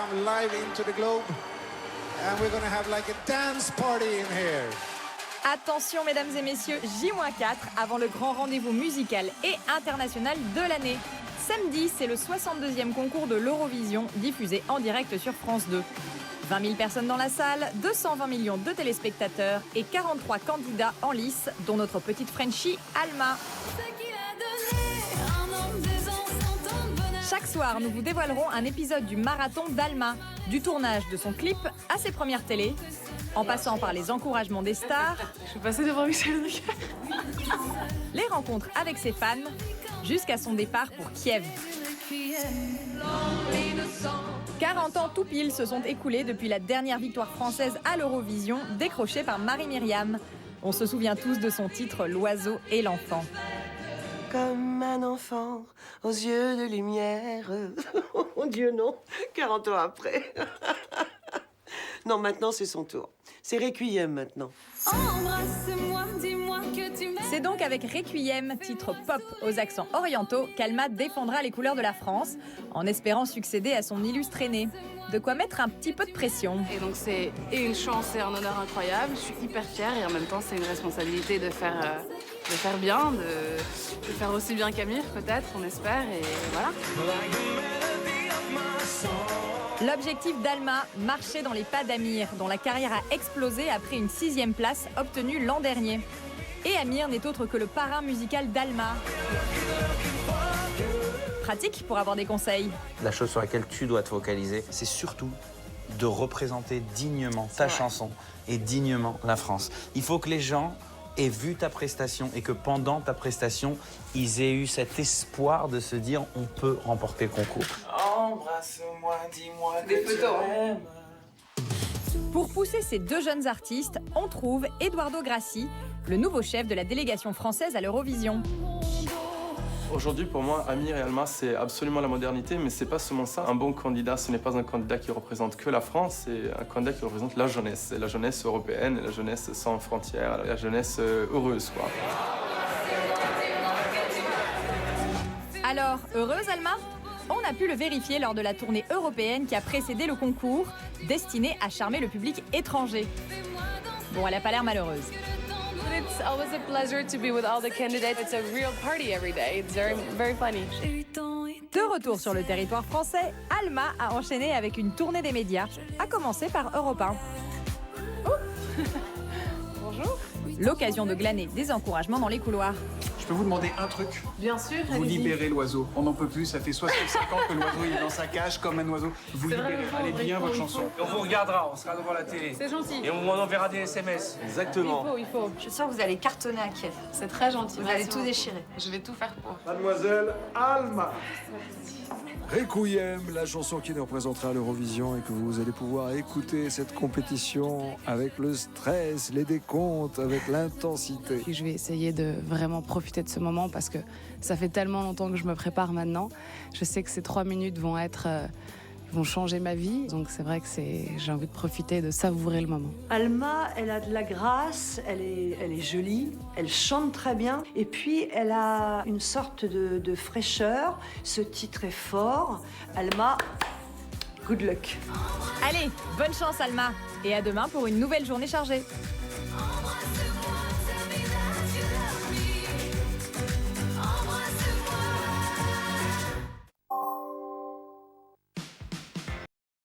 come live into the globe. And we're gonna have like a dance party in here. Attention mesdames et messieurs, J-4 avant le grand rendez-vous musical et international de l'année. Samedi, c'est le 62e concours de l'Eurovision, diffusé en direct sur France 2. 20 000 personnes dans la salle, 220 millions de téléspectateurs et 43 candidats en lice, dont notre petite Frenchie, Alma. Chaque soir, nous vous dévoilerons un épisode du marathon d'Alma, du tournage de son clip à ses premières télés, en passant par les encouragements des stars, Je suis passée devant Michel Drucker. les rencontres avec ses fans, jusqu'à son départ pour Kiev. 40 ans tout pile se sont écoulés depuis la dernière victoire française à l'Eurovision, décrochée par Marie-Myriam. On se souvient tous de son titre « L'oiseau et l'enfant ». Comme un enfant aux yeux de lumière. Oh mon Dieu, non. 40 ans après. Non, maintenant, c'est son tour. C'est Requiem, maintenant. Embrasse-moi, dis-moi que tu m'aimes. C'est donc avec Requiem, titre pop aux accents orientaux, qu'Alma défendra les couleurs de la France, en espérant succéder à son illustre aîné. De quoi mettre un petit peu de pression. Et donc c'est une chance et un honneur incroyable. Je suis hyper fière et en même temps c'est une responsabilité de faire bien, de faire aussi bien qu'Amir peut-être, on espère, et voilà. L'objectif d'Alma, marcher dans les pas d'Amir, dont la carrière a explosé après une 6e place obtenue l'an dernier. Et Amir n'est autre que le parrain musical d'Alma. Pratique pour avoir des conseils. La chose sur laquelle tu dois te focaliser, c'est surtout de représenter dignement ta chanson et dignement la France. Il faut que les gens aient vu ta prestation et que pendant ta prestation, ils aient eu cet espoir de se dire on peut remporter le concours. Embrasse-moi, dis-moi que tu m'aimes. Pour pousser ces deux jeunes artistes, on trouve Eduardo Grassi, le nouveau chef de la délégation française à l'Eurovision. Aujourd'hui, pour moi, Amir et Alma, c'est absolument la modernité, mais c'est pas seulement ça. Un bon candidat, ce n'est pas un candidat qui représente que la France, c'est un candidat qui représente la jeunesse européenne, la jeunesse sans frontières, la jeunesse heureuse, quoi. Alors, heureuse Alma ? On a pu le vérifier lors de la tournée européenne qui a précédé le concours, destinée à charmer le public étranger. Bon, elle n'a pas l'air malheureuse. It's always a pleasure to be with all the candidates. It's a real party every day. It's very, very funny. De retour sur le territoire français, Alma a enchaîné avec une tournée des médias, à commencer par Europe 1. Bonjour. L'occasion de glaner des encouragements dans les couloirs. Je peux vous demander un truc? Bien sûr, Vous allez-y. libérez l'oiseau. On n'en peut plus, ça fait 65 ans que l'oiseau il est dans sa cage comme un oiseau. Vous C'est libérez, vraiment allez vrai, bien il faut, votre il chanson. faut. On vous regardera, on sera devant la télé. C'est gentil. Et on enverra des SMS. Exactement. Il faut. Je suis sûre que vous allez cartonner à Kiev. C'est très gentil. Vous allez Merci tout beaucoup. déchirer. Je vais tout faire pour. Mademoiselle Alma. Requiem, la chanson qui nous représentera à l'Eurovision et que vous allez pouvoir écouter cette compétition avec le stress, les décomptes, avec l'intensité. Je vais essayer de vraiment profiter de ce moment parce que ça fait tellement longtemps que je me prépare maintenant. Je sais que ces 3 minutes vont changer ma vie. Donc c'est vrai que j'ai envie de profiter, de savourer le moment. Alma, elle a de la grâce, elle est jolie, elle chante très bien. Et puis, elle a une sorte de fraîcheur. Ce titre est fort. Alma, good luck. Allez, bonne chance Alma, et à demain pour une nouvelle journée chargée. Embrasse-moi.